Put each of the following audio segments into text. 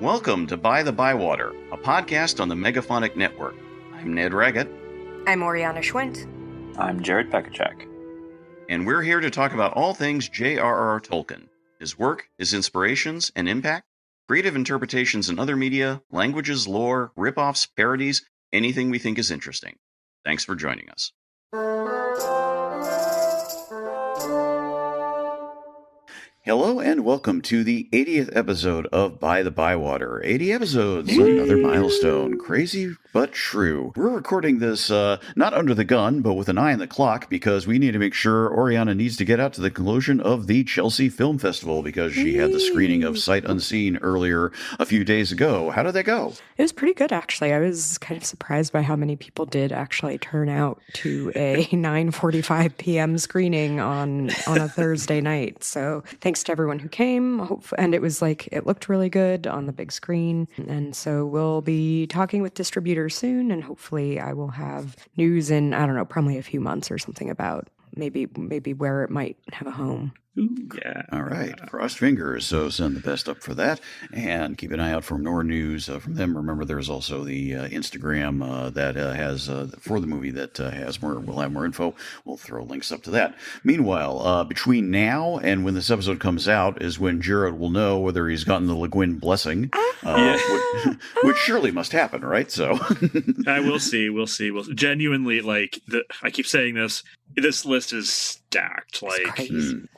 Welcome to By-The-Bywater, a podcast on the Megaphonic Network. I'm Ned Raggett. I'm Oriana Schwint. I'm Jared Pekacek. And we're here to talk about all things J.R.R. Tolkien, his work, his inspirations and impact, creative interpretations in other media, languages, lore, rip-offs, parodies, anything we think is interesting. Thanks for joining us. Hello and welcome to the 80th episode of By-The-Bywater. 80 episodes, another milestone. Crazy but true. We're recording this not under the gun, but with an eye on the clock because we need to make sure Oriana needs to get out to the conclusion of the Chelsea Film Festival because she had the screening of Sight Unseen earlier a few days ago. How did that go? It was pretty good, actually. I was kind of surprised by how many people did actually turn out to a 9:45 p.m. screening on a Thursday night. So thanks to everyone who came. And it was it looked really good on the big screen. And so we'll be talking with distributors soon. And hopefully I will have news in, I don't know, probably a few months or something about maybe where it might have a home. Yeah. All right. Crossed fingers. So send the best up for that. And keep an eye out for more news from them. Remember, there's also the Instagram that has, for the movie, that has more, we'll have more info. We'll throw links up to that. Meanwhile, between now and when this episode comes out is when Jared will know whether he's gotten the Le Guin blessing, which surely must happen, right? So we'll see. We'll genuinely, I keep saying this. This list is stacked.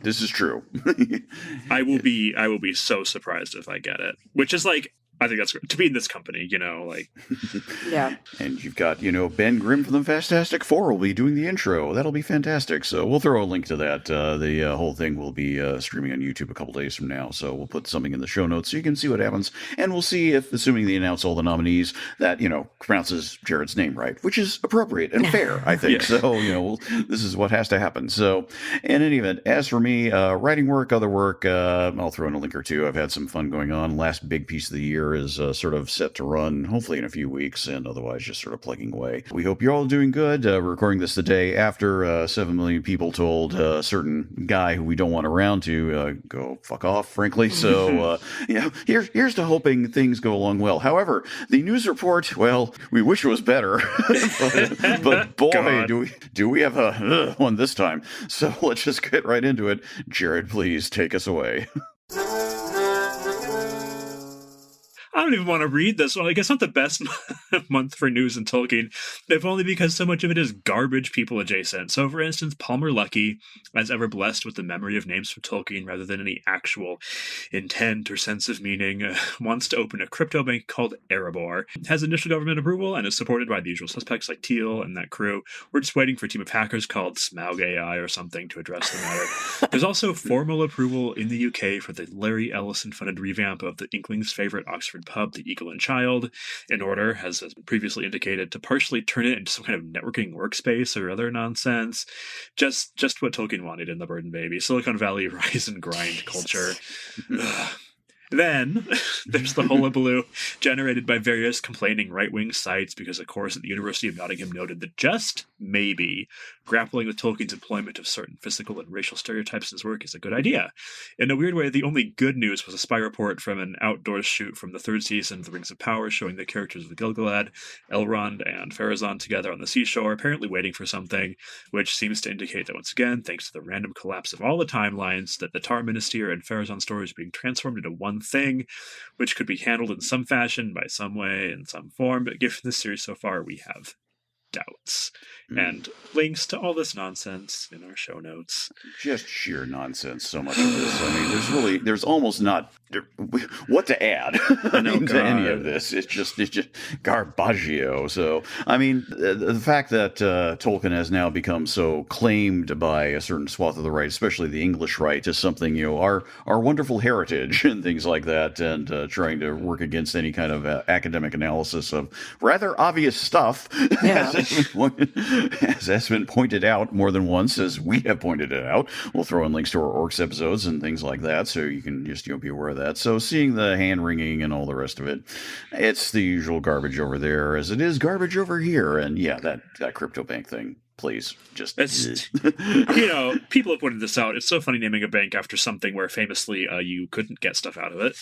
This is true. I will be so surprised if I get it. Which is I think that's to be in this company, Yeah. And you've got, Ben Grimm from the Fantastic Four will be doing the intro. That'll be fantastic. So we'll throw a link to that. The whole thing will be streaming on YouTube a couple days from now. So we'll put something in the show notes so you can see what happens. And we'll see if, assuming they announce all the nominees, that, pronounces Jared's name right, which is appropriate and fair, I think. Yeah. So, this is what has to happen. So in any event, as for me, writing work, other work, I'll throw in a link or two. I've had some fun going on. Last big piece of the year is sort of set to run, hopefully in a few weeks, and otherwise just sort of plugging away. We hope you're all doing good. We're recording this the day after 7 million people told a certain guy who we don't want around to go fuck off, frankly. So, here's to hoping things go along well. However, the news report, well, we wish it was better, but boy, do we have a one this time. So let's just get right into it. Jared, please take us away. I don't even want to read this one. It's not the best month for news in Tolkien, if only because so much of it is garbage people adjacent. So, for instance, Palmer Luckey, as ever blessed with the memory of names from Tolkien rather than any actual intent or sense of meaning, wants to open a crypto bank called Erebor. Has initial government approval and is supported by the usual suspects like Teal and that crew. We're just waiting for a team of hackers called Smaug AI or something to address the matter. There's also formal approval in the UK for the Larry Ellison-funded revamp of the Inkling's favorite Oxford pub, the Eagle and Child, in order, as has been previously indicated, to partially turn it into some kind of networking workspace or other nonsense. Just what Tolkien wanted in The Bird and Baby. Silicon Valley rise and grind culture. Then there's the hullabaloo generated by various complaining right-wing sites because a course at the University of Nottingham noted that just maybe grappling with Tolkien's employment of certain physical and racial stereotypes in his work is a good idea. In a weird way, the only good news was a spy report from an outdoors shoot from the third season of The Rings of Power showing the characters of Gil-galad, Elrond, and Pharazôn together on the seashore, apparently waiting for something, which seems to indicate that once again, thanks to the random collapse of all the timelines, that the Tar Minister and Pharazôn stories are being transformed into one thing, which could be handled in some fashion, by some way, in some form, but given this series so far, we have doubts. And links to all this nonsense in our show notes. Just sheer nonsense, so much of this. I mean, there's almost not what to add to any of this. It's just garbaggio. So, I mean, the fact that Tolkien has now become so claimed by a certain swath of the right, especially the English right, as something, our wonderful heritage and things like that, and trying to work against any kind of academic analysis of rather obvious stuff, as has been pointed out more than once, as we have pointed it out. We'll throw in links to our Orcs episodes and things like that, so you can just be aware of that. So seeing the hand-wringing and all the rest of it, it's the usual garbage over there, as it is garbage over here. And yeah, that crypto bank thing. please. Just It's, people have pointed this out. It's so funny naming a bank after something where famously you couldn't get stuff out of it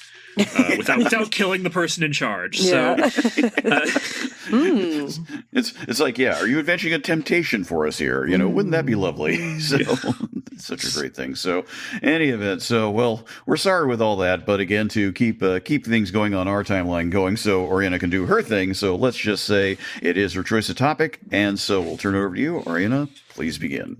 without killing the person in charge. Yeah. So it's like, are you adventuring a temptation for us here? Wouldn't that be lovely? So it's such a great thing. So any event, well, we're sorry with all that, but again, to keep things going on our timeline going, so Oriana can do her thing. So let's just say it is her choice of topic, and so we'll turn it over to you, Oriana. Please begin.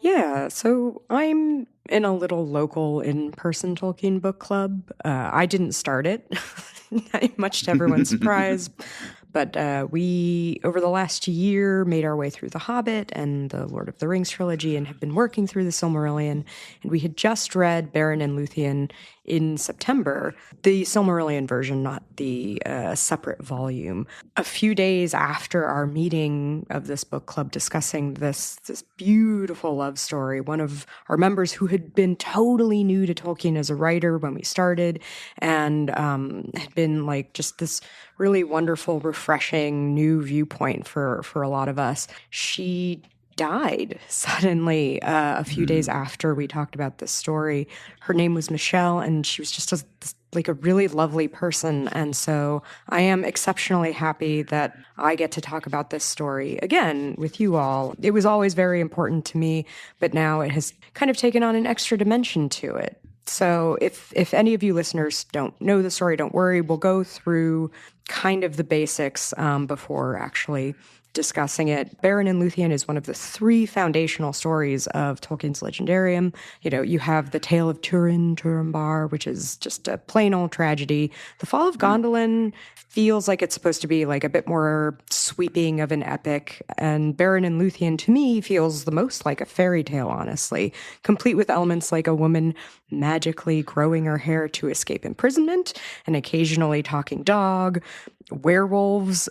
Yeah, so I'm in a little local in-person Tolkien book club. I didn't start it, much to everyone's surprise. But we, over the last year, made our way through The Hobbit and the Lord of the Rings trilogy and have been working through the Silmarillion. And we had just read Beren and Lúthien in September, the Silmarillion version, not the separate volume. A few days after our meeting of this book club discussing this beautiful love story, one of our members who had been totally new to Tolkien as a writer when we started and had been like just this really wonderful, refreshing new viewpoint for a lot of us. She died suddenly a few days after we talked about this story. Her name was Michelle, and she was just a really lovely person. And so I am exceptionally happy that I get to talk about this story again with you all. It was always very important to me, but now it has kind of taken on an extra dimension to it. So if any of you listeners don't know the story, don't worry. We'll go through kind of the basics before actually discussing it. Beren and Lúthien is one of the three foundational stories of Tolkien's legendarium. You have the tale of Turambar, which is just a plain old tragedy. The Fall of Gondolin feels like it's supposed to be like a bit more sweeping of an epic. And Beren and Lúthien, to me, feels the most like a fairy tale, honestly, complete with elements like a woman magically growing her hair to escape imprisonment, an occasionally talking dog, werewolves,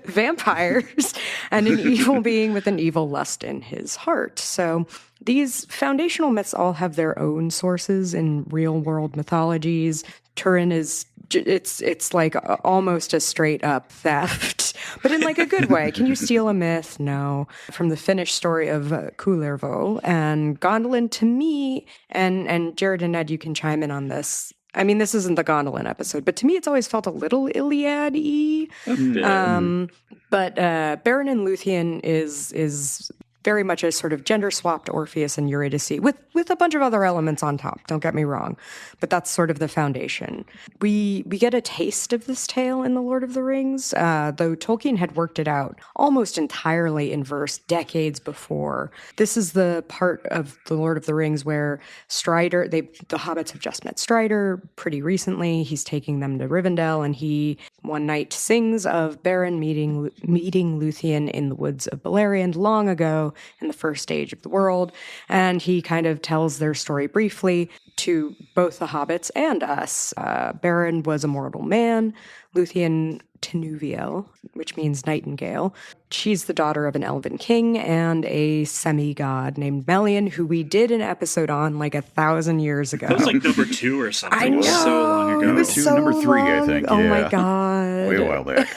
vampires, and an evil being with an evil lust in his heart. So these foundational myths all have their own sources in real-world mythologies. Turin is it's like almost a straight up theft, but in like a good way. Can you steal a myth? No. From the Finnish story of Kullervo and Gondolin, to me, and Jared and Ned, you can chime in on this. I mean, this isn't the Gondolin episode, but to me, it's always felt a little Iliad-y. But Beren and Lúthien is very much a sort of gender-swapped Orpheus and Eurydice with a bunch of other elements on top, don't get me wrong. But that's sort of the foundation. We get a taste of this tale in The Lord of the Rings, though Tolkien had worked it out almost entirely in verse decades before. This is the part of The Lord of the Rings where Strider, the hobbits have just met Strider pretty recently. He's taking them to Rivendell, and he one night sings of Beren meeting Lúthien in the woods of Beleriand long ago, in the first age of the world, and he kind of tells their story briefly to both the hobbits and us. Beren was a mortal man, Lúthien Tinuviel, which means nightingale. She's the daughter of an elven king and a semi-god named Melian, who we did an episode on like 1,000 years ago. That was like number 2 or something. I know, so long ago. It was so number 3, long. I think. Oh yeah. my God. Way a while back.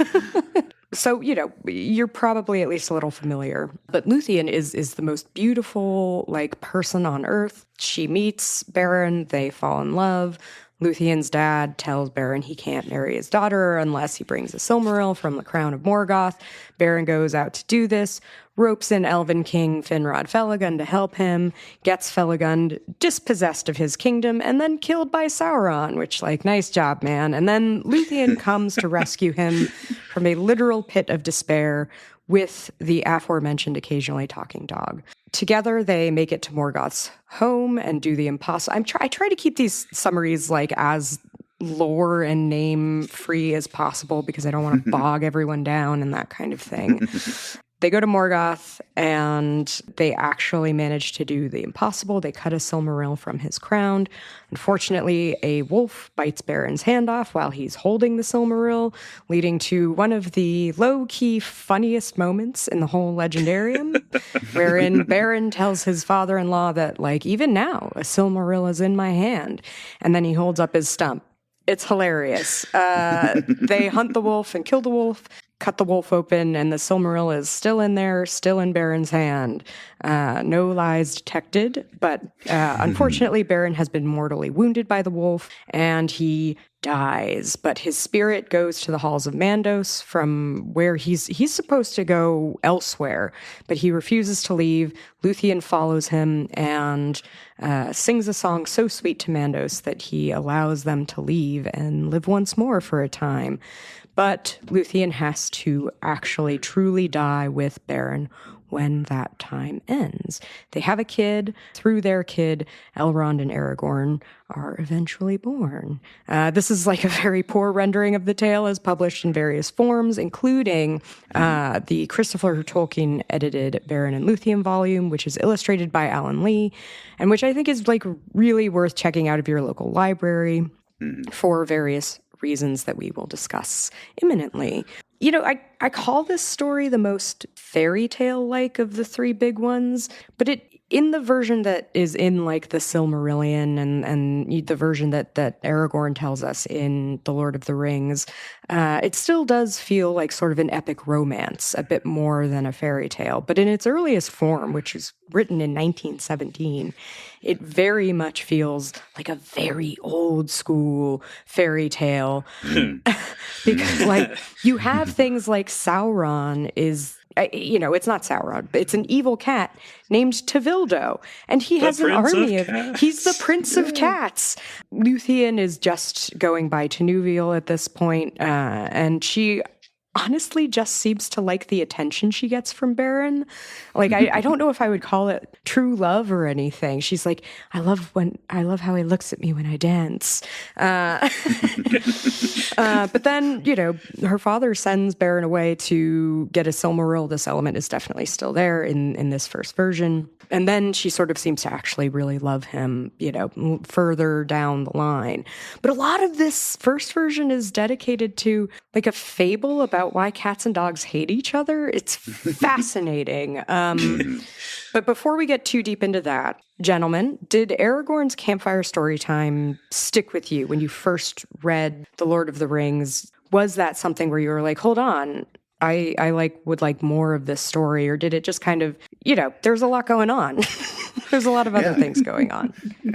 So, you're probably at least a little familiar, but Lúthien is the most beautiful, person on earth. She meets Beren, they fall in love. Lúthien's dad tells Beren he can't marry his daughter unless he brings a Silmaril from the crown of Morgoth. Beren goes out to do this, ropes in Elven King Finrod Felagund to help him, gets Felagund dispossessed of his kingdom, and then killed by Sauron, which, nice job, man. And then Lúthien comes to rescue him from a literal pit of despair with the aforementioned occasionally talking dog. Together, they make it to Morgoth's home and do the impossible. I try to keep these summaries as lore and name free as possible because I don't want to bog everyone down and that kind of thing. They go to Morgoth, and they actually manage to do the impossible. They cut a Silmaril from his crown. Unfortunately, a wolf bites Beren's hand off while he's holding the Silmaril, leading to one of the low-key funniest moments in the whole legendarium, wherein Beren tells his father-in-law that, even now, a Silmaril is in my hand. And then he holds up his stump. It's hilarious. They hunt the wolf and kill the wolf, cut the wolf open, and the Silmaril is still in there, still in Beren's hand. No lies detected, but unfortunately, Beren has been mortally wounded by the wolf, and he dies. But his spirit goes to the halls of Mandos, from where he's supposed to go elsewhere, but he refuses to leave. Lúthien follows him and sings a song so sweet to Mandos that he allows them to leave and live once more for a time. But Lúthien has to actually truly die with Beren when that time ends. They have a kid. Through their kid, Elrond and Aragorn are eventually born. This is like a very poor rendering of the tale, as published in various forms, including the Christopher Tolkien edited Beren and Lúthien volume, which is illustrated by Alan Lee, and which I think is like really worth checking out of your local library for various reasons that we will discuss imminently. You know, I call this story the most fairy tale-like of the three big ones, but in the version that is in like the Silmarillion and the version that Aragorn tells us in The Lord of the Rings, it still does feel like sort of an epic romance, a bit more than a fairy tale. But in its earliest form, which was written in 1917, it very much feels like a very old school fairy tale. Because like you have things like Sauron is, it's not Sauron, but it's an evil cat named Tevildo, and he has an army of he's the prince of cats. Lúthien is just going by Tenuviel at this point, and she honestly just seems to like the attention she gets from Beren. Like, I don't know if I would call it true love or anything. She's like, I love how he looks at me when I dance. But then, her father sends Beren away to get a Silmaril. This element is definitely still there in this first version. And then she sort of seems to actually really love him, further down the line. But a lot of this first version is dedicated to like a fable about why cats and dogs hate each other. It's fascinating. But before we get too deep into that, gentlemen, did Aragorn's campfire story time stick with you when you first read The Lord of the Rings? Was that something where you were like, hold on, I would like more of this story? Or did it just kind of, there's a lot going on. There's a lot of other things going on.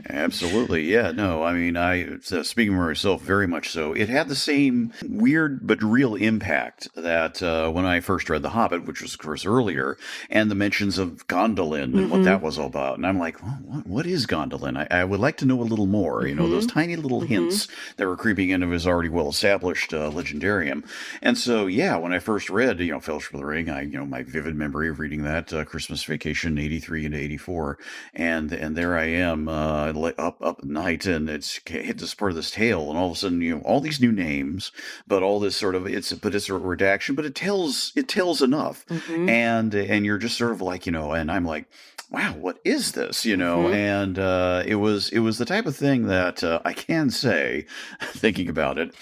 Absolutely. Yeah, no, I mean, speaking for myself, very much so. It had the same weird but real impact that when I first read The Hobbit, which was, of course, earlier, and the mentions of Gondolin and what that was all about. And I'm like, well, what is Gondolin? I would like to know a little more, those tiny little hints that were creeping into his already well-established legendarium. And so, yeah, when I first read, Fellowship of the Ring, my vivid memory of reading that Christmas vacation, 83 into 84. And there I am, up at night, and it's hit this part of this tale, and all of a sudden, all these new names, but all this sort of it's a redaction, but it tells enough, and you're just sort of like, and I'm like, wow, what is this? And it was the type of thing that I can say, thinking about it,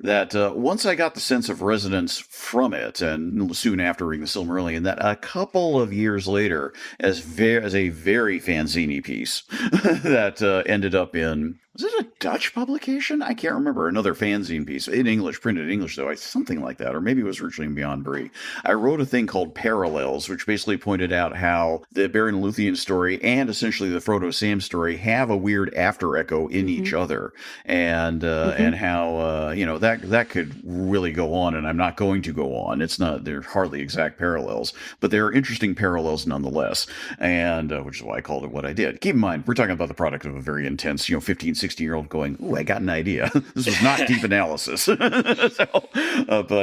that once I got the sense of resonance from it, and soon after reading the Silmarillion, that a couple of years later, as a very fanzine piece that ended up in, was it a Dutch publication? I can't remember. Another fanzine piece in English, printed in English, though, something like that, or maybe it was originally in Beyond Bree. I wrote a thing called Parallels, which basically pointed out how the Beren and Lúthien story and essentially the Frodo Sam story have a weird after echo in each other, and how that could really go on, and I'm not going to go on. They're hardly exact parallels, but they're interesting parallels nonetheless, and which is why I called it what I did. Keep in mind, we're talking about the product of a very intense, 15, 16-year-old going, ooh, I got an idea. This was not deep analysis. But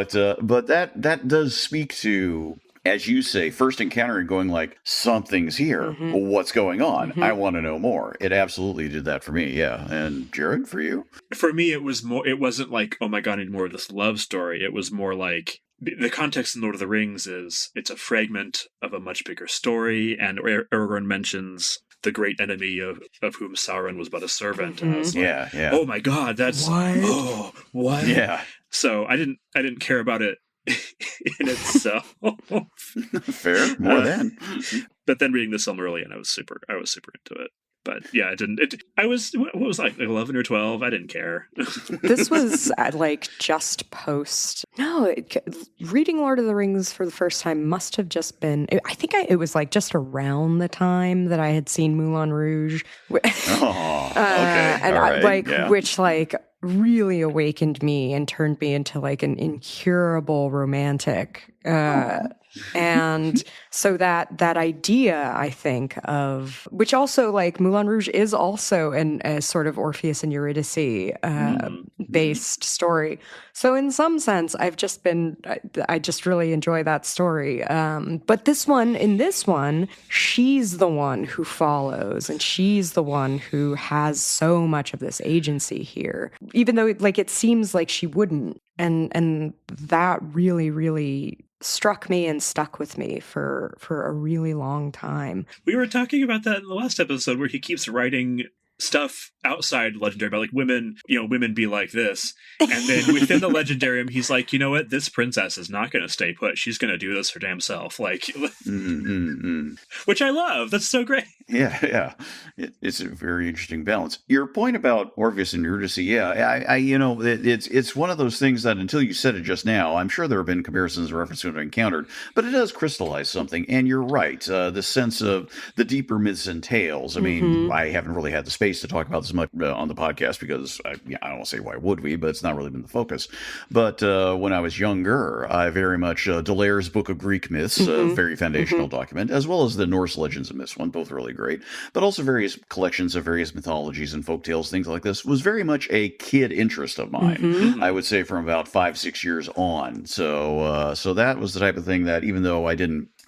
that does speak to, as you say, first encountering, going like, something's here. What's going on? I want to know more. It absolutely did that for me, yeah. And Jared, for you? For me, it wasn't like, oh my god, I need more of this love story. It was more like, the context in Lord of the Rings is, it's a fragment of a much bigger story, and Aragorn mentions the great enemy of whom Sauron was but a servant. And I was like, oh my god, that's what? Oh, what? Yeah. So I didn't care about it in itself. Fair, more than. But then reading the Silmarillion, I was super into it. But yeah, it didn't. I was, what was I, like 11 or 12? I didn't care. This was like just post. No, reading Lord of the Rings for the first time must have just been. I think it was like just around the time that I had seen Moulin Rouge. Oh, okay. And All right. which like really awakened me and turned me into like an incurable romantic. And so that idea, I think, of which also like Moulin Rouge is also a sort of Orpheus and Eurydice based story. So in some sense, I just really enjoy that story. But in this one, she's the one who follows, and she's the one who has so much of this agency here, even though it seems like she wouldn't. And that really, really struck me and stuck with me for a really long time. We were talking about that in the last episode where he keeps writing stuff outside legendary about like women be like this, and then within the legendarium he's like, you know what, this princess is not going to stay put, she's going to do this her damn self, like which I love. That's so great. It's a very interesting balance. Your point about Orpheus and Eurydice, it's one of those things that until you said it just now, I'm sure there have been comparisons or references I've encountered, but it does crystallize something. And you're right, the sense of the deeper myths and tales. I mean, I haven't really had the space to talk about this much on the podcast because I don't want to say why would we, but it's not really been the focus. But when I was younger, I very much D'Ailaire's Book of Greek Myths, a very foundational document, as well as the Norse Legends and Myths one, both really great, but also various collections of various mythologies and folk tales, things like this, was very much a kid interest of mine. I would say from about 5-6 years on. So that was the type of thing that, even though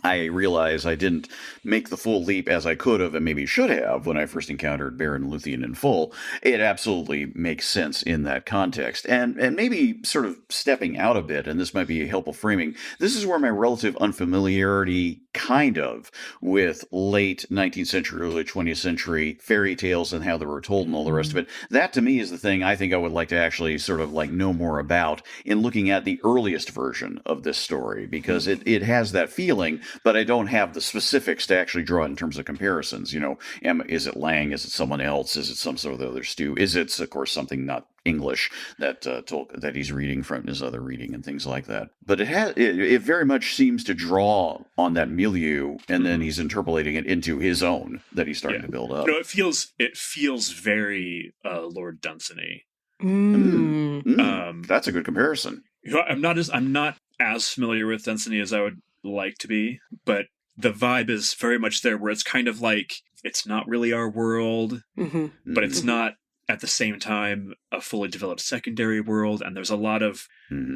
I realize I didn't make the full leap as I could have and maybe should have when I first encountered Beren and Lúthien in full, it absolutely makes sense in that context. And maybe sort of stepping out a bit, and this might be a helpful framing, this is where my relative unfamiliarity kind of with late 19th century, early 20th century fairy tales and how they were told and all the rest of it, that to me is the thing I think I would like to actually sort of like know more about in looking at the earliest version of this story, because it has that feeling, but I don't have the specifics to actually draw in terms of comparisons. Is it Lang? Is it someone else? Is it some sort of other stew? Is it, of course, something not English that Tolkien, that he's reading from his other reading and things like that? But it very much seems to draw on that milieu, and then he's interpolating it into his own that he's starting to build up. It feels very Lord Dunsany. That's a good comparison. I'm not as familiar with Dunsany as I would like to be, but the vibe is very much there, where it's kind of like, it's not really our world, but it's not at the same time a fully developed secondary world, and there's a lot of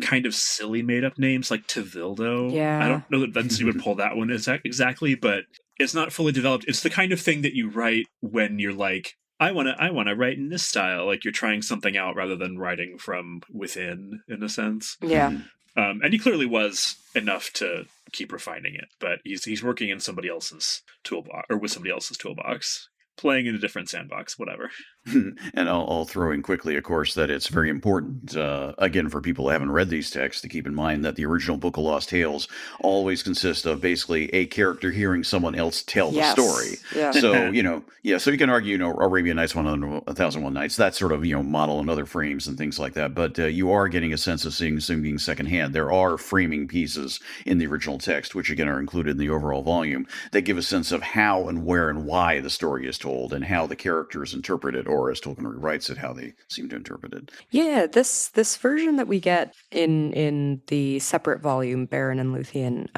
kind of silly made up names like Tevildo. I don't know that Dunsany would pull that one exactly, but it's not fully developed. It's the kind of thing that you write when you're like, I want to write in this style, like you're trying something out rather than writing from within, in a sense. And he clearly was enough to keep refining it, but he's working in somebody else's toolbox, or with somebody else's toolbox, playing in a different sandbox, whatever. And I'll throw in quickly, of course, that it's very important, again, for people who haven't read these texts, to keep in mind that the original Book of Lost Tales always consist of basically a character hearing someone else tell the story. So, so you can argue, Arabian Nights, 1001 Nights, that sort of, model and other frames and things like that. But you are getting a sense of seeing being secondhand. There are framing pieces in the original text, which again are included in the overall volume, that give a sense of how and where and why the story is told and how the characters interpret it, or as Tolkien rewrites it, how they seem to interpret it. Yeah, this version that we get in the separate volume, Beren and Lúthien,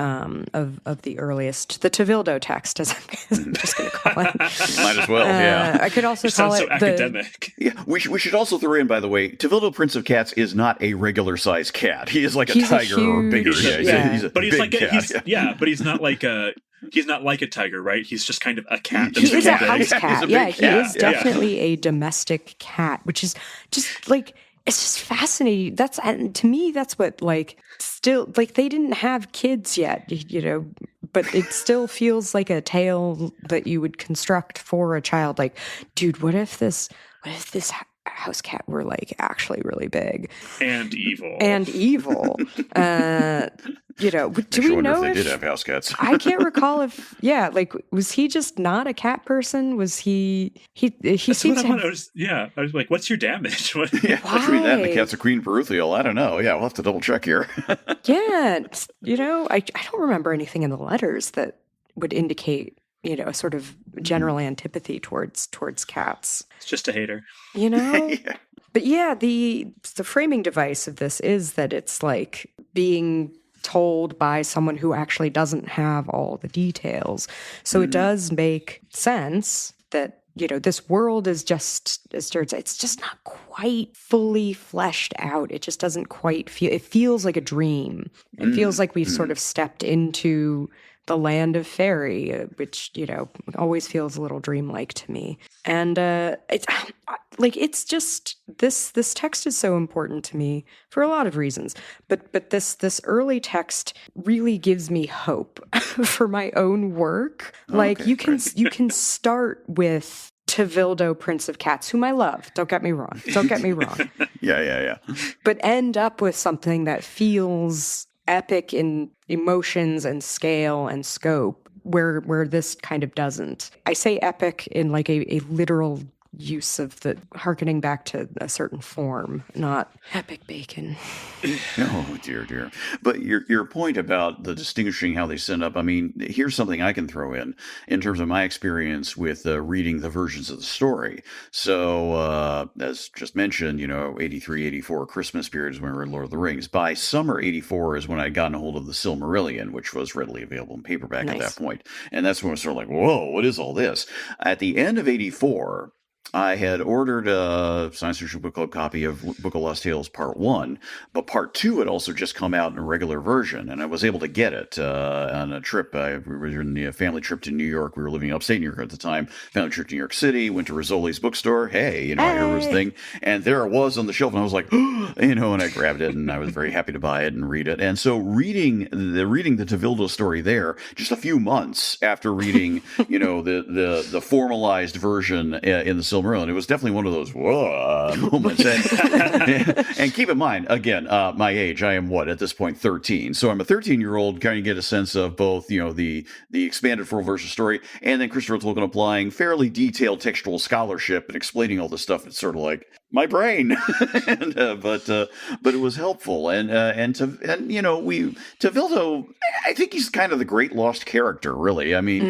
of the earliest, the Tevildo text, as I'm just going to call it. Might as well, yeah. I could also call it so academic. Yeah, we should also throw in, by the way, Tevildo, Prince of Cats, is not a regular sized cat. He is like a tiger or bigger. He's a big cat. But he's not like a. He's not like a tiger, right? He's just kind of a cat. He is a house cat. He is definitely a domestic cat, which is just like, it's just fascinating. To me, that's what, like, still, like, they didn't have kids yet, but it still feels like a tale that you would construct for a child. Like, dude, what if this Housecat were like actually really big and evil. You know, do we know if they did have house cats? I can't recall if, like, was he just not a cat person? Was he seems to have... I was like, what's your damage? Between that and the cats of Queen Peruthiel, I don't know. Yeah, we'll have to double check here. Yeah, you know, I don't remember anything in the letters that would indicate, you know, a sort of general antipathy towards cats. It's just a hater. You know? Yeah. But yeah, the framing device of this is that it's like being told by someone who actually doesn't have all the details. So it does make sense that, you know, this world is just, it's just not quite fully fleshed out. It just doesn't quite it feels like a dream. It feels like we've sort of stepped into the land of fairy, which, you know, always feels a little dreamlike to me. And it's just this text is so important to me for a lot of reasons. But this early text really gives me hope for my own work. Like you can start with Tevildo, Prince of Cats, whom I love. Don't get me wrong. Yeah. But end up with something that feels epic in emotions and scale and scope, where this kind of doesn't. I say epic in like a literal use of the hearkening back to a certain form, not epic bacon. Oh, dear. But your point about the distinguishing how they send up, I mean, here's something I can throw in terms of my experience with reading the versions of the story. So, as just mentioned, you know, 83, 84 Christmas period is when we read Lord of the Rings. By summer 84 is when I'd gotten a hold of the Silmarillion, which was readily available in paperback at that point. And that's when I was sort of like, whoa, what is all this? At the end of 84, I had ordered a Science Fiction Book Club copy of Book of Lost Tales Part 1, but Part 2 had also just come out in a regular version, and I was able to get it on a trip. We were in the family trip to New York. We were living upstate New York at the time. Family trip to New York City, went to Rizzoli's bookstore. Hey, you know, I heard it was a thing. And there it was on the shelf, and I was like, you know, and I grabbed it, and I was very happy to buy it and read it. And so reading the Tevildo story there, just a few months after reading, you know, the formalized version in the Silmarillion, it was definitely one of those whoa moments. And keep in mind, again, my age, I am at this point 13. So I'm a 13-year-old, kind of get a sense of both, you know, the expanded full version story, and then Christopher Tolkien applying fairly detailed textual scholarship and explaining all this stuff. It's sort of like my brain, but it was helpful. And you know, Tevildo, I think he's kind of the great lost character, really. I mean,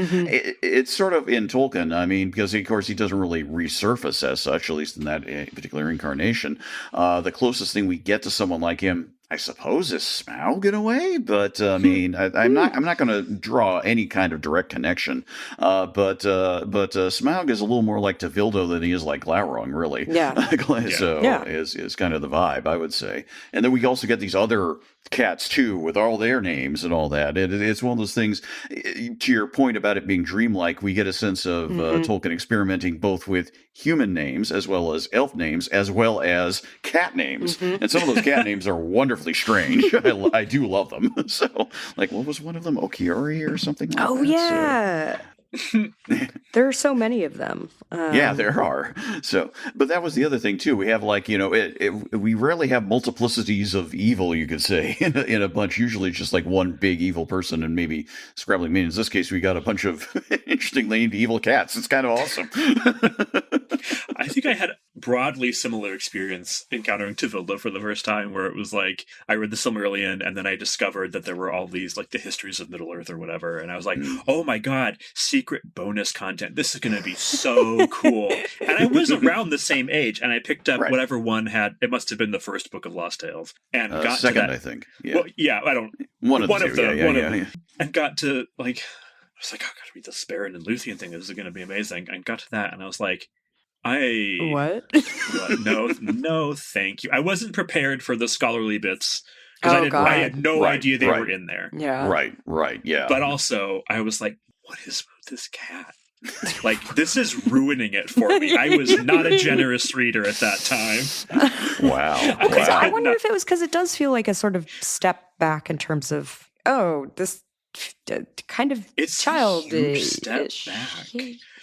it's sort of in Tolkien. I mean, because of course he doesn't really resurface as such, at least in that particular incarnation. The closest thing we get to someone like him, I suppose, is Smaug in a way, but I mean, I'm not going to draw any kind of direct connection. But Smaug is a little more like Tevildo than he is like Glaurung, really. Yeah. So is kind of the vibe, I would say. And then we also get these other cats too, with all their names and all that. It's one of those things. To your point about it being dreamlike, we get a sense of Tolkien experimenting both with human names as well as elf names as well as cat names, and some of those cat names are wonderfully strange. I do love them. So, like, what was one of them? Okiori or something like that? Oh yeah. There are so many of them. Yeah, there are. So, but that was the other thing too. We have, like, you know, we rarely have multiplicities of evil, you could say, in a bunch. Usually just like one big evil person and maybe scrabbling minions. In this case, we got a bunch of interestingly named evil cats. It's kind of awesome. I think I had broadly similar experience encountering Tevildo for the first time, where it was like I read the Silmarillion and then I discovered that there were all these, like, the histories of Middle Earth or whatever, and I was like, oh my god, secret bonus content, this is going to be so cool. And I was around the same age, and I picked up whatever one had. It must have been the first Book of Lost Tales, and got second, to that. I think. Yeah. Well, yeah, I don't. One of them. And got to, like, I was like, oh, I got to read this Beren and Lúthien thing. This is going to be amazing. And got to that, and I was like, What? No, thank you. I wasn't prepared for the scholarly bits because I had no idea they were in there. Yeah. Right. Yeah. But also, I was like, what is with this cat? Like, this is ruining it for me. I was not a generous reader at that time. Wow. I wonder if it was because it does feel like a sort of step back in terms of, this kind of it's childish step back.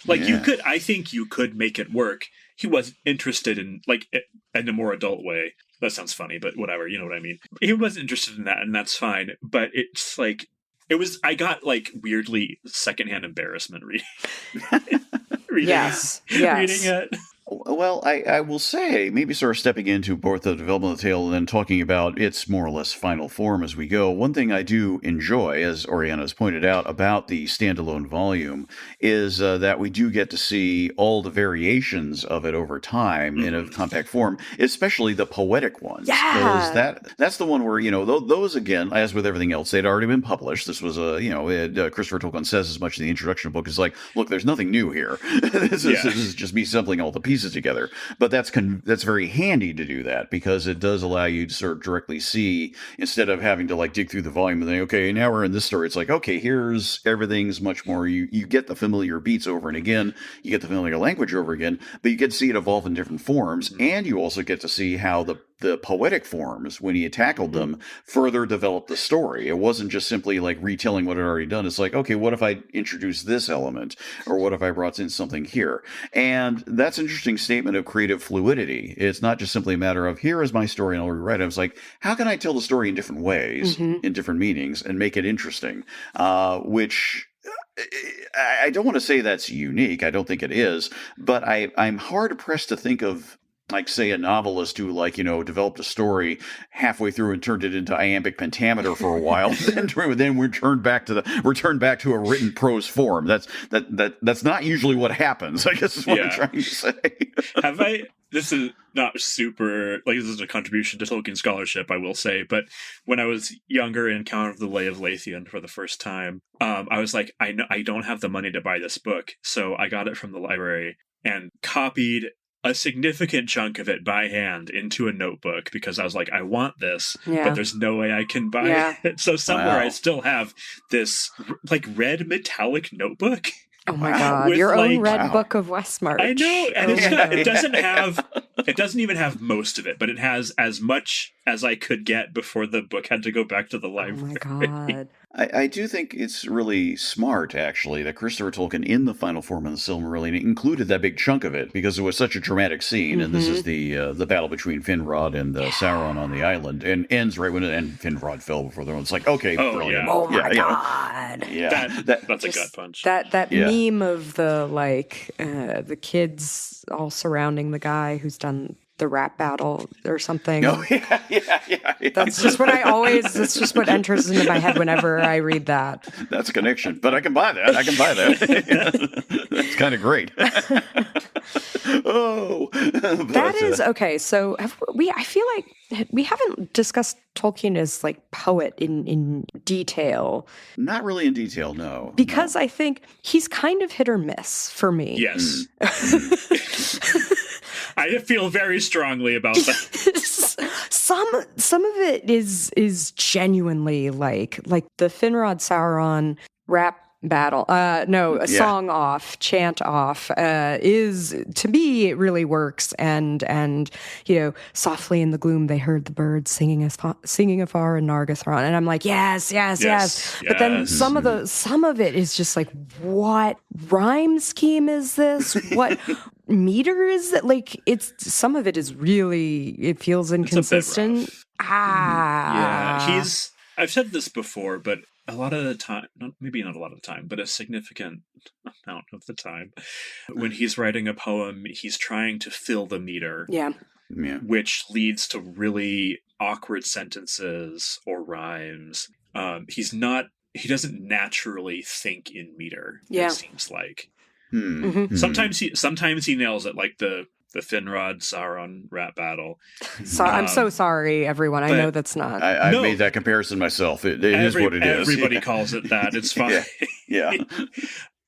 Like, I think you could make it work. he wasn't interested in like in a more adult way. That sounds funny, but whatever, you know what I mean. He wasn't interested in that, and that's fine. But it's like I got like weirdly secondhand embarrassment reading Yes. reading it. Well, I will say, maybe sort of stepping into both the development of the tale and then talking about its more or less final form as we go, one thing I do enjoy, as Oriana has pointed out, about the standalone volume is that we do get to see all the variations of it over time in a compact form, especially the poetic ones. Yeah. Because that's the one where, those, again, as with everything else, they'd already been published. This was Christopher Tolkien says as much in the introduction of the book. It's like, look, there's nothing new here. This is just me sampling all the pieces together, but that's very handy to do that because it does allow you to sort of directly see instead of having to like dig through the volume and think, okay, now we're in this story. It's like, okay, here's everything's much more. You get the familiar beats over and again, you get the familiar language over again, but you get to see it evolve in different forms, and you also get to see how the poetic forms, when he had tackled them, further developed the story. It wasn't just simply like retelling what it had already done. It's like, okay, what if I introduced this element, or what if I brought in something here? And that's an interesting statement of creative fluidity. It's not just simply a matter of, here is my story and I'll rewrite it. It's like, how can I tell the story in different ways, in different meanings, and make it interesting? Which I don't want to say that's unique. I don't think it is, but I'm hard pressed to think of, like, say, a novelist who, like, developed a story halfway through and turned it into iambic pentameter for a while, then returned back to a written prose form. That's not usually what happens, I guess is what I'm trying to say. This is not super, like, this is a contribution to Tolkien scholarship, I will say, but when I was younger and encountered the Lay of Lúthien for the first time, I was like, I don't have the money to buy this book, so I got it from the library and copied a significant chunk of it by hand into a notebook because I was like, I want this, but there's no way I can buy it. So somewhere I still have this like red metallic notebook. Oh my God! Your own red book of Westmarch. I know, and it doesn't even have most of it, but it has as much as I could get before the book had to go back to the library. Oh my God! I do think it's really smart, actually, that Christopher Tolkien, in the final form of the Silmarillion, included that big chunk of it because it was such a dramatic scene, and this is the battle between Finrod and Sauron on the island, and ends right when Finrod fell before the one. It's like, okay, brilliant. Oh my God! Yeah, that's a gut punch. That meme of the kids all surrounding the guy who's done the rap battle or something. Oh, yeah. That's just it's just what enters into my head whenever I read that. That's a connection, but I can buy that. That's kind of great. That is okay. So I feel like we haven't discussed Tolkien as like poet in detail. Not really in detail, no. Because I think he's kind of hit or miss for me. Yes. I feel very strongly about that. Some of it is genuinely like the Finrod Sauron rap battle. Song off, chant off, is, to me, it really works. And softly in the gloom they heard the birds singing afar in Nargothrond, and I'm like, yes. But then some of it is just like, what rhyme scheme is this? What meter is it? Like, some of it is really, it feels inconsistent. I've said this before, but a lot of the time, maybe not a lot of the time, but a significant amount of the time, when he's writing a poem, he's trying to fill the meter. Yeah. Which leads to really awkward sentences or rhymes. He doesn't naturally think in meter, it seems like. Sometimes he nails it, like the Finrod Sauron rap battle. I'm so sorry, everyone. I know that's not. I made that comparison myself. It is what it is. Everybody calls it that. It's fine. Yeah.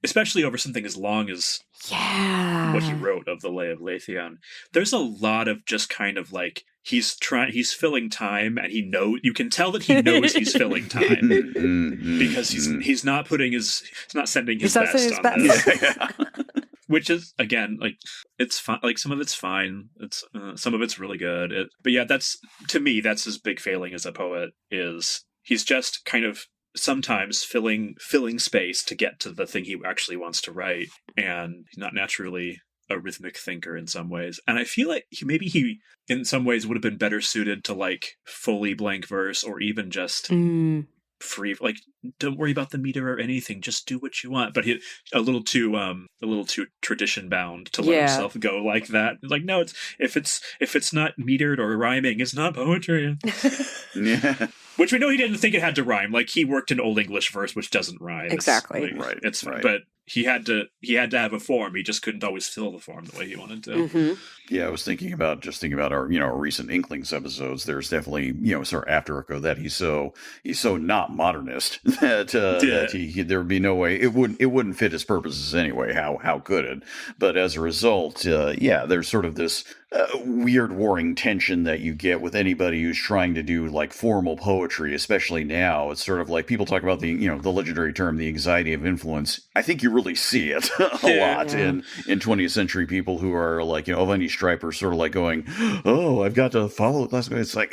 Especially over something as long as what he wrote of the Lay of Lúthien. There's a lot of just kind of like he's filling time, and you can tell that he knows he's filling time because he's not sending his best on this. Which is, again, like, it's fine. Like, some of it's fine. Some of it's really good. But yeah, to me, that's his big failing as a poet, is he's just kind of sometimes filling space to get to the thing he actually wants to write, and he's not naturally a rhythmic thinker in some ways. And I feel like maybe he, in some ways, would have been better suited to like fully blank verse or even just free, like, don't worry about the meter or anything, just do what you want. But he a little too tradition bound to let himself go like that. Like, no, it's if it's not metered or rhyming, it's not poetry. Yeah. Which we know he didn't think it had to rhyme. Like, he worked in Old English verse, which doesn't rhyme. Exactly. Right. It's right. But he had to have a form. He just couldn't always fill the form the way he wanted to. Mm-hmm. Yeah, I was thinking about our our recent Inklings episodes. There's definitely sort of afterecho that he's so not modernist that there would be no way it wouldn't fit his purposes anyway. How could it? But as a result, there's sort of this weird warring tension that you get with anybody who's trying to do like formal poetry, especially now. It's sort of like people talk about the legendary term, the anxiety of influence. I think you really see it a lot in 20th century people who are like, of any stripe are sort of like going, oh, I've got to follow classical. It's like,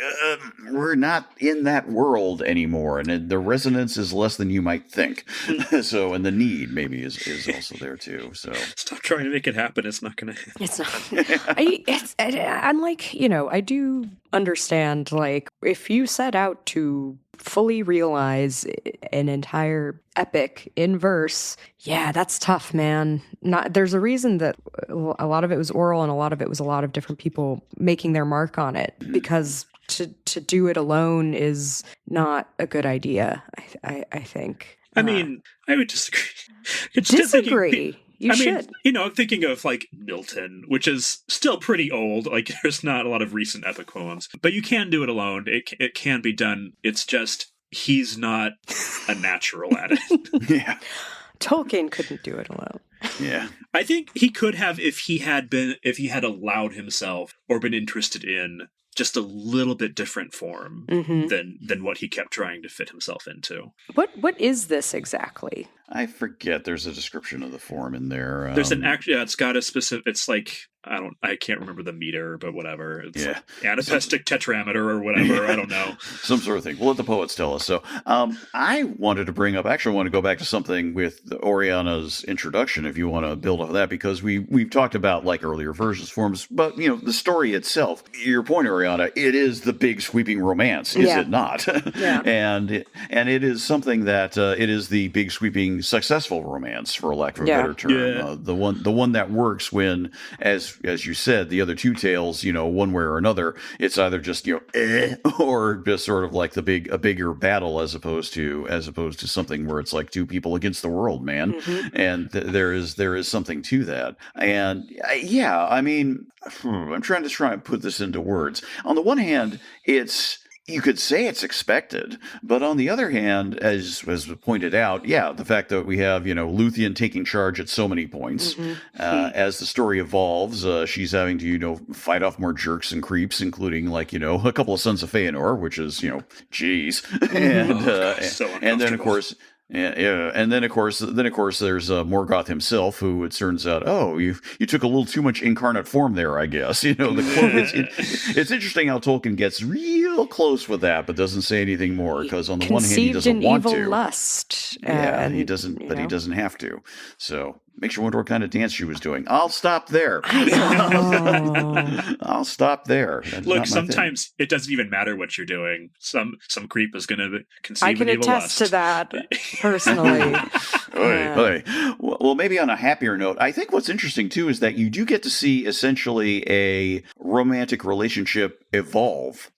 we're not in that world anymore. And the resonance is less than you might think. So, and the need maybe is also there too. So stop trying to make it happen. It's not going to. It's not. I'm like, I do understand, like, if you set out to fully realize an entire epic in verse, that's tough, man. There's a reason that a lot of it was oral and a lot of it was a lot of different people making their mark on it, because to do it alone is not a good idea, I think. I mean, I would disagree. Disagree. You should. I'm thinking of like Milton, which is still pretty old. Like, there's not a lot of recent epic poems, but you can do it alone. It can be done. It's just he's not a natural at it. Yeah. Tolkien couldn't do it alone. Yeah. I think he could have if he had allowed himself or been interested in just a little bit different form than what he kept trying to fit himself into. What is this exactly? I forget. There's a description of the form in there. There's it's got a specific. It's like I can't remember the meter, but whatever. It's anapestic tetrameter or whatever. I don't know. Some sort of thing. We'll let the poets tell us. So I wanted to bring up. Actually, I want to go back to something with Oriana's introduction. If you want to build off that, because we've talked about like earlier versions, forms, but the story itself. Your point, Oriana, it is the big sweeping romance, is it not? Yeah. and it is something that it is the big sweeping successful romance, for lack of a better term. Yeah. The one that works when, as you said, the other two tales, one way or another, it's either just or just sort of like a bigger battle as opposed to something where it's like two people against the world, man. And there is something to that. And I mean, I'm trying to put this into words. On the one hand, you could say it's expected, but on the other hand, as was pointed out, the fact that we have, Lúthien taking charge at so many points, as the story evolves, she's having to, fight off more jerks and creeps, including like, a couple of Sons of Feanor, which is, geez. And then of course, and then of course there's Morgoth himself, who it turns out, you took a little too much incarnate form there, I guess. It's interesting how Tolkien gets real close with that, but doesn't say anything more, because on the one hand he doesn't want to. Lust. He doesn't, but he doesn't have to. So makes you wonder what kind of dance she was doing. I'll stop there. I'll stop there. That's Look, sometimes it doesn't even matter what you're doing. Some creep is going to conceive an evil lust. I can attest to that personally. Well, maybe on a happier note, I think what's interesting too is that you do get to see essentially a romantic relationship evolve.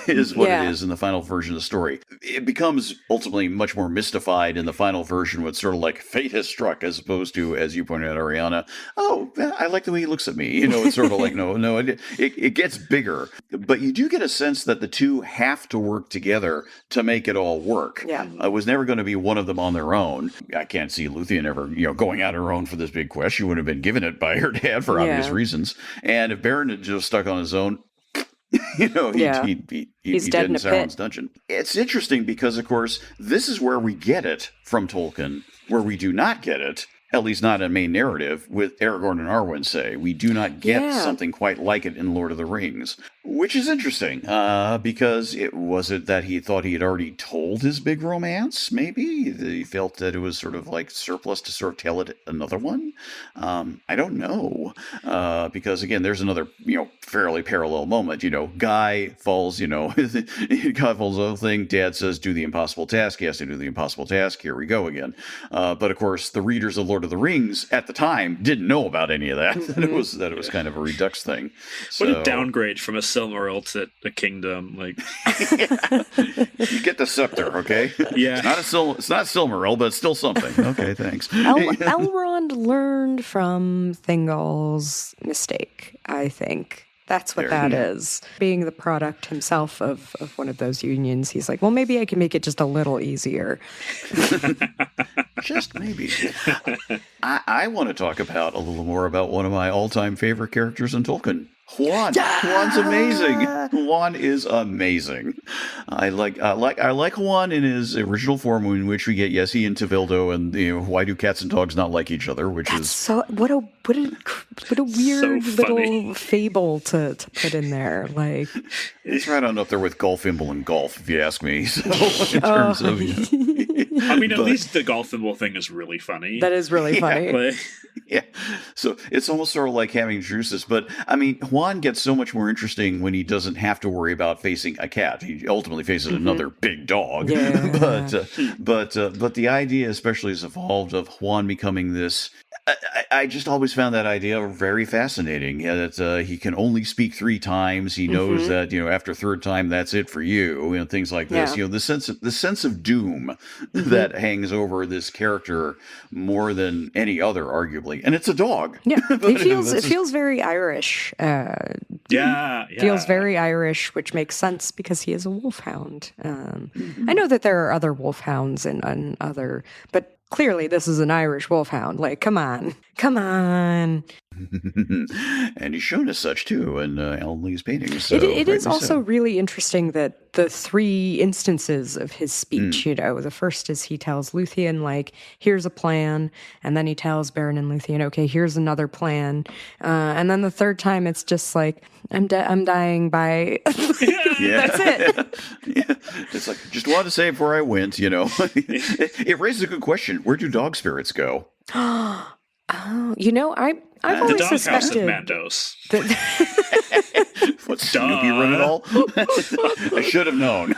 Is what it is in the final version of the story. It becomes ultimately much more mystified in the final version, where it's sort of like fate has struck, as opposed to, as you pointed out, Oriana, I like the way he looks at me. It's sort of like, no, it gets bigger. But you do get a sense that the two have to work together to make it all work. Yeah. It was never going to be one of them on their own. I can't see Lúthien ever, going out on her own for this big quest. She wouldn't have been given it by her dad for obvious reasons. And if Beren had just stuck on his own, he's dead in Sauron's dungeon. It's interesting because, of course, this is where we get it from Tolkien, where we do not get it, at least not in main narrative, with Aragorn and Arwen, say. We do not get something quite like it in Lord of the Rings. Which is interesting, because it that he thought he had already told his big romance, maybe? He felt that it was sort of like surplus to sort of tell it another one? I don't know. Because, again, there's another, fairly parallel moment. Guy falls, Guy falls the whole thing. Dad says, do the impossible task. He has to do the impossible task. Here we go again. But, of course, the readers of Lord of the Rings at the time didn't know about any of that. That it was kind of a redux thing. What a downgrade from a Silmaril to a kingdom, like you get the scepter, okay? Yeah, it's not Silmaril, but it's still something. Okay, thanks. Elrond learned from Thingol's mistake, I think. That's what that is. Being the product himself of one of those unions, he's like, well, maybe I can make it just a little easier. Just maybe. I want to talk about a little more about one of my all-time favorite characters in Tolkien. Huan. Yeah! Huan's amazing. Huan is amazing. I like Huan in his original form, in which we get he and Tevildo, and why do cats and dogs not like each other? Which is so what a weird so little fable to put in there. Like it's right on up there with Golf Imble and Golf, if you ask me. So in terms of, I mean, at least the Golf Imble thing is really funny. That is really funny. Yeah. So it's almost sort of like having juices. But, I mean, Huan gets so much more interesting when he doesn't have to worry about facing a cat. He ultimately faces another big dog. Yeah. But the idea especially has evolved of Huan becoming this... I just always found that idea very fascinating. That he can only speak 3 times. He knows that after third time that's it for you. Things like this. The sense of doom that hangs over this character more than any other, arguably. And it's a dog. Yeah, it feels very Irish. Feels very Irish, which makes sense because he is a wolfhound. I know that there are other wolfhounds and other, but. Clearly, this is an Irish wolfhound. Like, come on. And he's shown as such, too, in Alan Lee's paintings. So, it is also really interesting that the 3 instances of his speech, the first is he tells Lúthien, like, here's a plan. And then he tells Beren and Lúthien, okay, here's another plan. And then the third time, it's just like, I'm dying by... That's it. Yeah. It's like, just wanted to say before I went, It raises a good question. Where do dog spirits go? Oh, I've always suspected... The Mandos. What, Snoopy run it all? I should have known.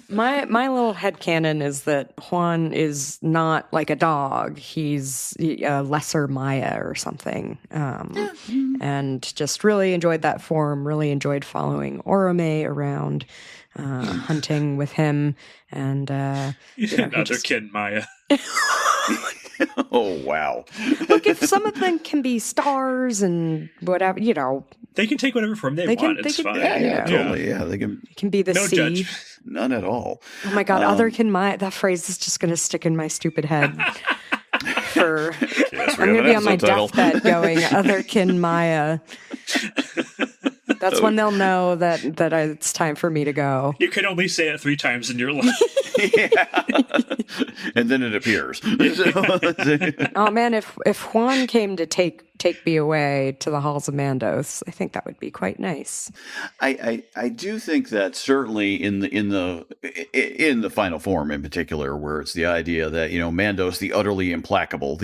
My little headcanon is that Huan is not like a dog. He's a lesser Maya or something. And just really enjoyed that form, really enjoyed following Orome around, hunting with him. And, Otterkin Maya. Oh, wow. Look, if some of them can be stars and whatever, they can take whatever form they want. It's fine. Yeah, totally. Yeah, they can be the sea. Judge. None at all. Oh my God, Otherkin Maya. That phrase is just going to stick in my stupid head. I'm going to be on my deathbed going, Otherkin Maya. That's when they'll know that it's time for me to go. You can only say it 3 times in your life. And then it appears. Oh man, if Huan came to take me away to the halls of Mandos, I think that would be quite nice. I do think that certainly in the final form in particular, where it's the idea that Mandos, the utterly implacable,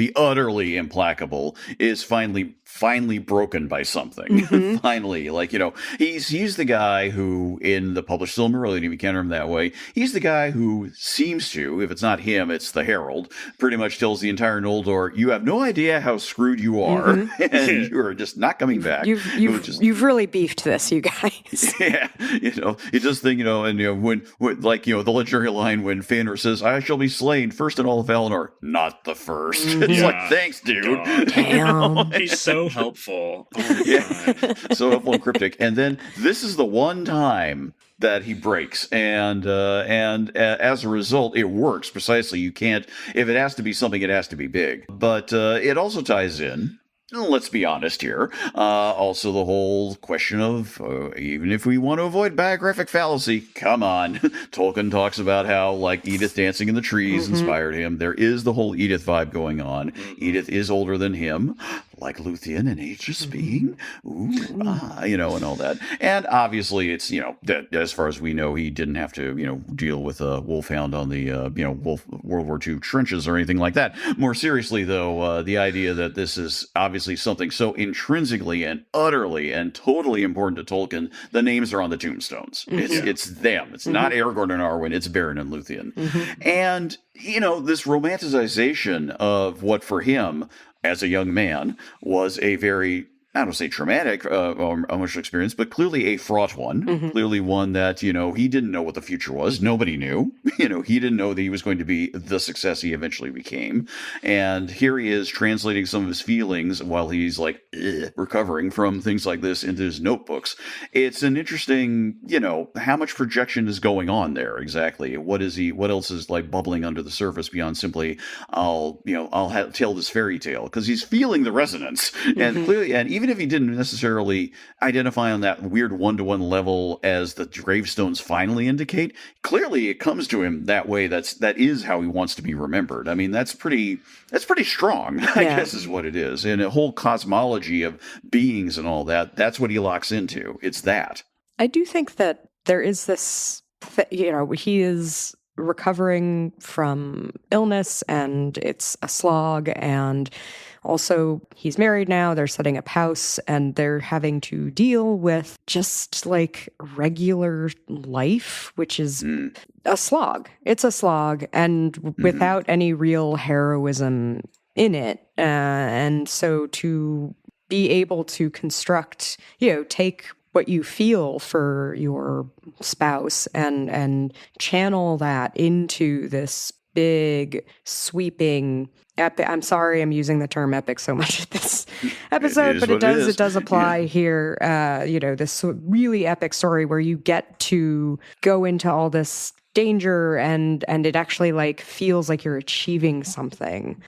is finally broken by something. Finally, he's the guy who in the published Silmarillion, if you can remember that way, he's the guy who seems to, if it's not him, it's the Herald, pretty much tells the entire Noldor, you have no idea how screwed you are, and you are just not coming back. You've really beefed this, you guys. Yeah, it does thing, and when the legendary line when Fëanor says, "I shall be slain first in all of Valinor, not the first." It's like, thanks, dude. Damn. He's so helpful. So helpful and cryptic. And then this is the one time that he breaks, and as a result, it works precisely. You can't, if it has to be something, it has to be big. But it also ties in. Let's be honest here. Also, the whole question of even if we want to avoid biographic fallacy, come on. Tolkien talks about how Edith dancing in the trees inspired him. There is the whole Edith vibe going on. Edith is older than him. like Lúthien and ageless being, and all that. And obviously, it's that as far as we know, he didn't have to deal with a wolfhound on the World War II trenches or anything like that. More seriously, though, the idea that this is obviously something so intrinsically and utterly and totally important to Tolkien, the names are on the tombstones. It's them. It's not Aragorn and Arwen. It's Beren and Lúthien, and this romanticization of what for him as a young man was a very, I don't say traumatic emotional experience, but clearly a fraught one. Clearly one that, he didn't know what the future was. Nobody knew. He didn't know that he was going to be the success he eventually became. And here he is translating some of his feelings while he's like recovering from things like this into his notebooks. It's an interesting, how much projection is going on there exactly. What else is like bubbling under the surface beyond simply, I'll tell this fairy tale, because he's feeling the resonance and clearly, and even if he didn't necessarily identify on that weird one-to-one level as the gravestones finally indicate, clearly it comes to him that way. That is how he wants to be remembered. I mean, that's pretty strong, I guess is what it is. And a whole cosmology of beings and all that, that's what he locks into. It's that. I do think that there is this, he is recovering from illness and it's a slog, and also he's married now, they're setting up house, and they're having to deal with just like regular life, which is a slog. It's a slog, and without any real heroism in it. And so to be able to construct, take what you feel for your spouse and channel that into this big, sweeping epic. I'm sorry I'm using the term epic so much at this episode, but it does apply here. This really epic story where you get to go into all this danger and it actually like feels like you're achieving something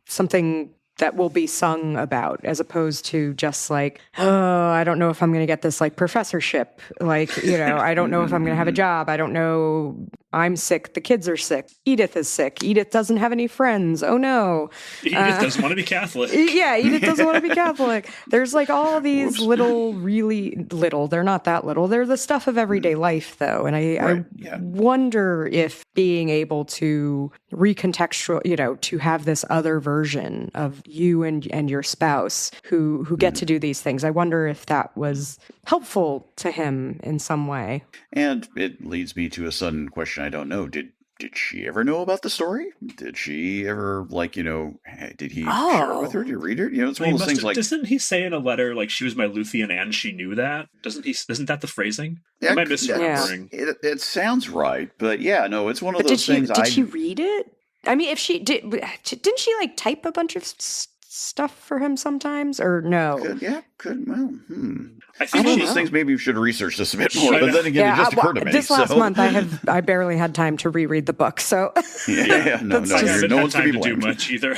that will be sung about, as opposed to just like, oh, I don't know if I'm going to get this like professorship. Like, I don't know if I'm going to have a job. I don't know. I'm sick. The kids are sick. Edith is sick. Edith doesn't have any friends. Oh no. Edith doesn't want to be Catholic. Yeah, Edith doesn't want to be Catholic. There's like all these really little, they're not that little. They're the stuff of everyday life though. And I wonder if being able to recontextual, to have this other version of you and your spouse who get to do these things. I wonder if that was helpful to him in some way. And it leads me to a sudden question I don't know. Did she ever know about the story? Did she ever, did he share it with her? Did you read it? It's one of those things like... Doesn't he say in a letter, like, she was my Lúthien and she knew that? Isn't that the phrasing? Am I misremembering? It sounds right, but it's one of those things... Did she read it? I mean, if she did, didn't she like type a bunch of stuff for him sometimes, or no? Could. Well, I think one of those things maybe you should research this a bit more. But then again, it just occurred to me. This last month, I barely had time to reread the book, so no one's to be blamed. Do much either.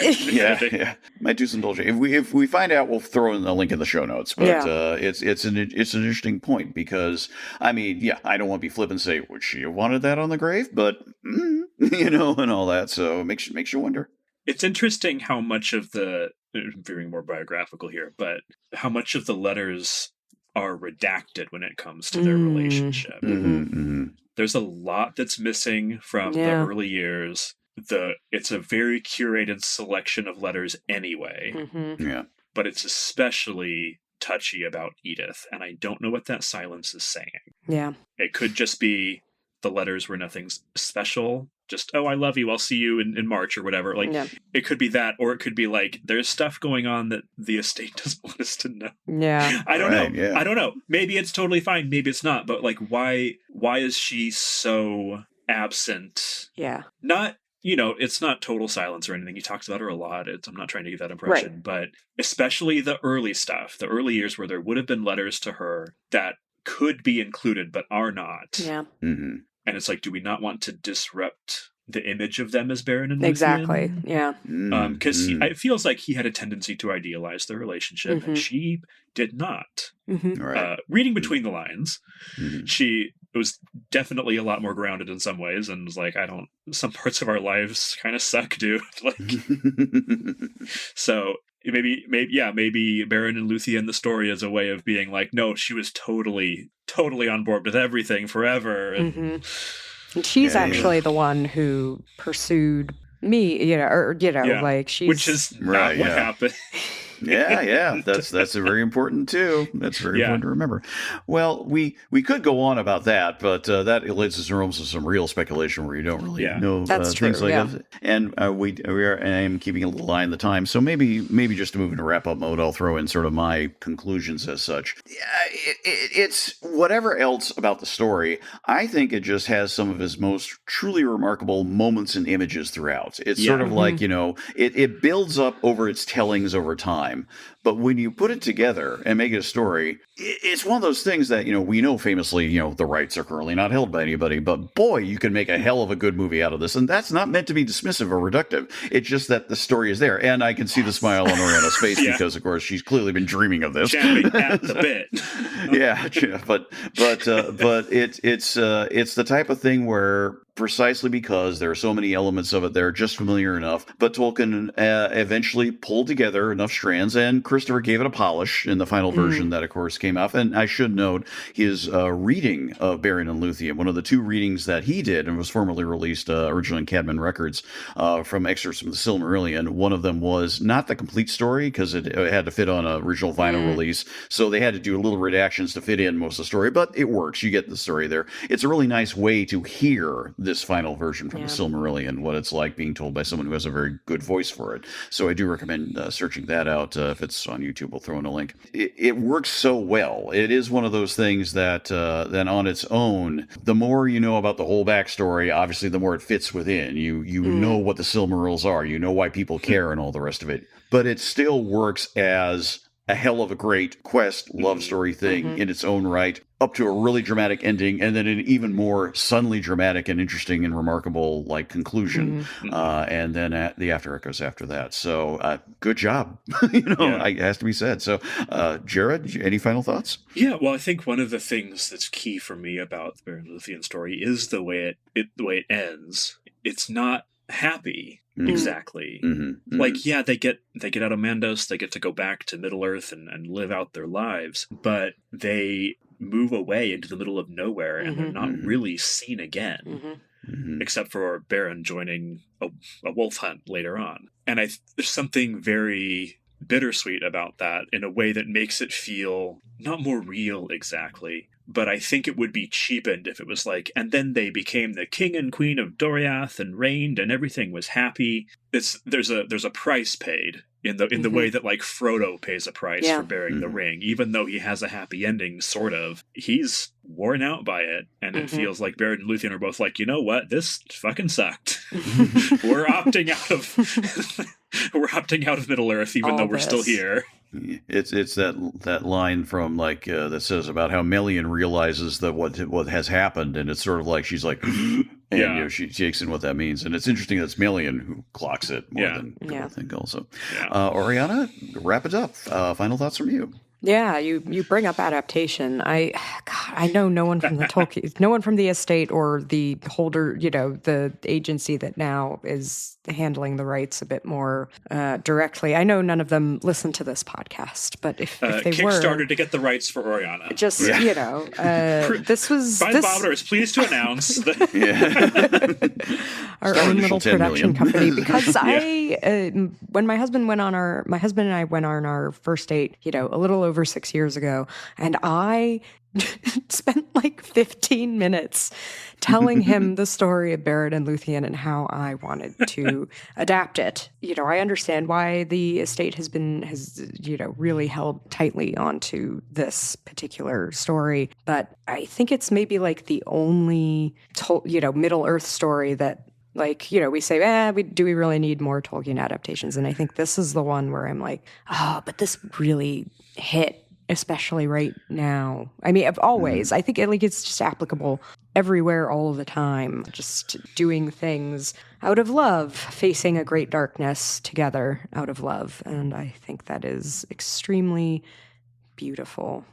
Might do some bullshit. If we find out, we'll throw in the link in the show notes. But it's an interesting point because I mean, I don't want to be flippant and say would she have wanted that on the grave, but and all that. So it makes you wonder. It's interesting how much of the veering more biographical here, but how much of the letters are redacted when it comes to their relationship. There's a lot that's missing from the early years. It's a very curated selection of letters anyway. But it's especially touchy about Edith, and I don't know what that silence is saying. It could just be the letters were nothing special. Just, oh, I love you. I'll see you in March or whatever. It could be that, or it could be like, there's stuff going on that the estate doesn't want us to know. I don't know. Yeah. I don't know. Maybe it's totally fine. Maybe it's not. But like, why is she so absent? Not, it's not total silence or anything. He talks about her a lot. I'm not trying to give that impression, but especially the early stuff, the early years where there would have been letters to her that could be included, but are not. And it's like, do we not want to disrupt the image of them as Beren and Lúthien. Exactly. Yeah. Because it feels like he had a tendency to idealize their relationship, and she did not. Right. Reading between the lines, she was definitely a lot more grounded in some ways, and was like, some parts of our lives kind of suck, dude. Like, so maybe Beren and Lúthien, the story, is a way of being like, no, she was totally on board with everything forever. And she's actually the one who pursued me, like she's... Which is not what happened. Yeah. That's very important too. That's very important to remember. Well, we could go on about that, but that leads us to some real speculation where you don't really know That's things true, like that. And I am keeping a little eye on the time, so maybe just to move into wrap up mode, I'll throw in sort of my conclusions as such. Yeah, it's whatever else about the story. I think it just has some of his most truly remarkable moments and images throughout. It's sort of like, it builds up over its tellings over time. But when you put it together and make it a story, it's one of those things that, we know famously, the rights are currently not held by anybody, but boy, you can make a hell of a good movie out of this. And that's not meant to be dismissive or reductive. It's just that the story is there. And I can see the smile on Oriana's face because, of course, she's clearly been dreaming of this. Champing at the bit. But it's the type of thing where, precisely because there are so many elements of it that are just familiar enough, but Tolkien eventually pulled together enough strands, and Christopher gave it a polish in the final version that, of course, came out. And I should note his reading of Beren and Lúthien, one of the two readings that he did and was formerly released originally in Cadman Records from excerpts from the Silmarillion. One of them was not the complete story because it had to fit on an original vinyl release, so they had to do little redactions to fit in most of the story, but it works. You get the story there. It's a really nice way to hear this final version from the Silmarillion, what it's like being told by someone who has a very good voice for it. So I do recommend searching that out. If it's on YouTube, we'll throw in a link. It works so well. It is one of those things that then on its own, the more you know about the whole backstory, obviously the more it fits within. You know what the Silmarils are. You know why people care and all the rest of it. But it still works as a hell of a great quest love story thing in its own right, up to a really dramatic ending, and then an even more suddenly dramatic and interesting and remarkable conclusion, and then the after echoes after that. So good job. It has to be said. So Jared, any final thoughts? Yeah, well, I think one of the things that's key for me about the Beren and Lúthien story is the way it ends. It's not happy. Exactly. Like, they get out of Mandos, they get to go back to Middle Earth and live out their lives, but they move away into the middle of nowhere and they're not really seen again, except for Beren joining a wolf hunt later on. And there's something very bittersweet about that in a way that makes it feel not more real exactly, but I think it would be cheapened if it was like, and then they became the king and queen of Doriath and reigned and everything was happy. There's a price paid in the way that like Frodo pays a price for bearing the ring, even though he has a happy ending, sort of. He's worn out by it, and it feels like Beren and Lúthien are both like, you know what, this fucking sucked. We're opting out of Middle Earth, even though we're still here. It's that line from that says about how Melian realizes that what has happened, and it's sort of like she's like, and she takes in what that means, and it's interesting that it's Melian who clocks it more than people think. Also, Oriana, wrap it up. Final thoughts from you. Yeah, you bring up adaptation. I know no one from the Tolkien, no one from the estate or the holder, the agency that now is handling the rights a bit more directly. I know none of them listen to this podcast, but if they Kickstarter were, to get the rights for Oriana. Just this was By-The-Bywater is pleased to announce that our own little production company, because when my husband and I went on our first date, a little over 6 years ago, and I spent like 15 minutes telling him the story of Beren and Lúthien and how I wanted to adapt it. I understand why the estate has really held tightly onto this particular story, but I think it's maybe like the only Middle Earth story that we say, do we really need more Tolkien adaptations? And I think this is the one where I'm like, but this really hit especially right now. I mean, always. I think it's just applicable everywhere all of the time. Just doing things out of love, facing a great darkness together out of love. And I think that is extremely beautiful.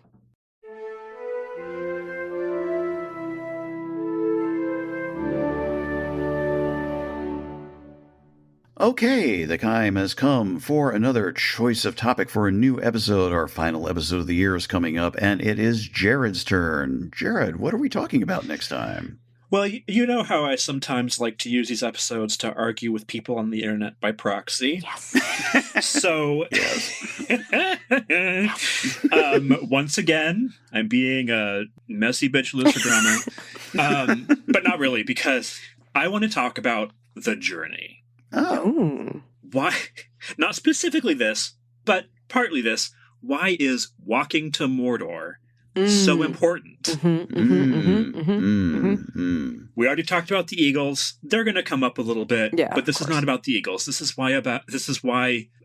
Okay, the time has come for another choice of topic for a new episode. Our final episode of the year is coming up, and it is Jared's turn. Jared, what are we talking about next time? Well, you know how I sometimes like to use these episodes to argue with people on the internet by proxy. Yes. So, once again, I'm being a messy bitch loose for drama. But not really, because I want to talk about the journey. Oh. Why? Not specifically this, but partly this. Why is walking to Mordor so important? We already talked about the Eagles. They're going to come up a little bit, but this is not about the Eagles. This is why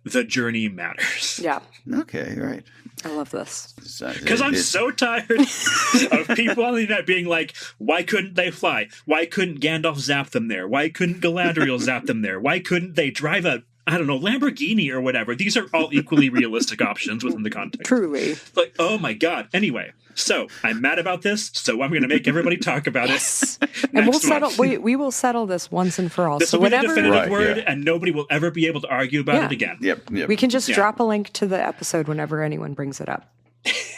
the journey matters. Yeah. Okay, right. I love this. Because I'm so tired of people on the internet being like, why couldn't they fly? Why couldn't Gandalf zap them there? Why couldn't Galadriel zap them there? Why couldn't they drive a, I don't know, Lamborghini or whatever? These are all equally realistic options within the context. Truly. Like, oh my God. Anyway, so I'm mad about this, so I'm going to make everybody talk about it. And we'll settle. We will settle this once and for all. This so will be whenever, the definitive word, and nobody will ever be able to argue about it again. Yep. We can just drop a link to the episode whenever anyone brings it up.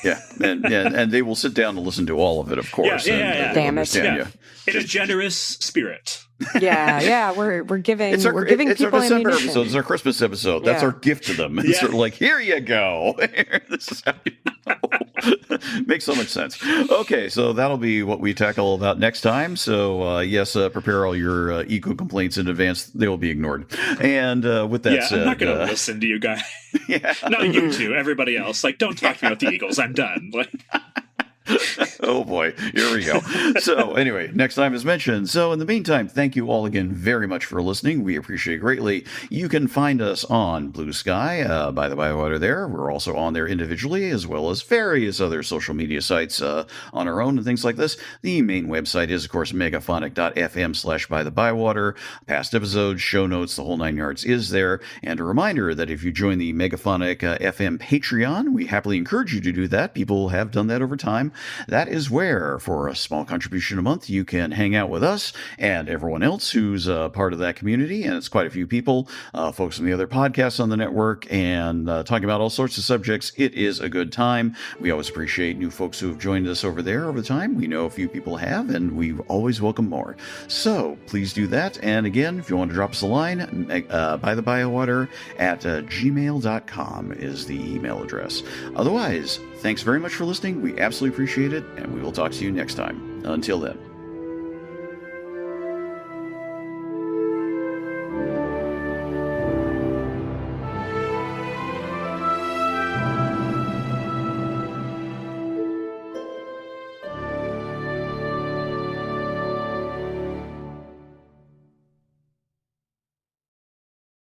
Yeah, and they will sit down and listen to all of it, of course. Yeah. Damn it. Yeah. In a generous spirit. Yeah. We're giving It's our people December ammunition. episode. It's our Christmas episode. That's our gift to them. It's sort of like, here you go. This is how you know. Makes so much sense. Okay, so that'll be what we tackle about next time. So yes, prepare all your ego complaints in advance. They will be ignored. And with that said, I'm not going to listen to you guys. Not you two, everybody else. Like, don't talk to me about the Eagles. I'm done. Like. Oh boy, here we go. So anyway, next time as mentioned. So in the meantime, thank you all again very much for listening. We appreciate it greatly. You can find us on Blue Sky, By-The-Bywater there. We're also on there individually, as well as various other social media sites on our own and things like this. The main website is, of course, megaphonic.fm/By-The-Bywater. Past episodes, show notes, the whole 9 yards is there. And a reminder that if you join the Megaphonic FM Patreon, we happily encourage you to do that. People have done that over time. That is where, for a small contribution a month, you can hang out with us and everyone else who's part of that community, and it's quite a few people, folks from the other podcasts on the network, and talking about all sorts of subjects. It is a good time. We always appreciate new folks who have joined us over there over time. We know a few people have, and we always welcome more. So please do that. And again, if you want to drop us a line, by-the-bywater at gmail.com is the email address. Otherwise, thanks very much for listening. We absolutely appreciate it, and we will talk to you next time. Until then.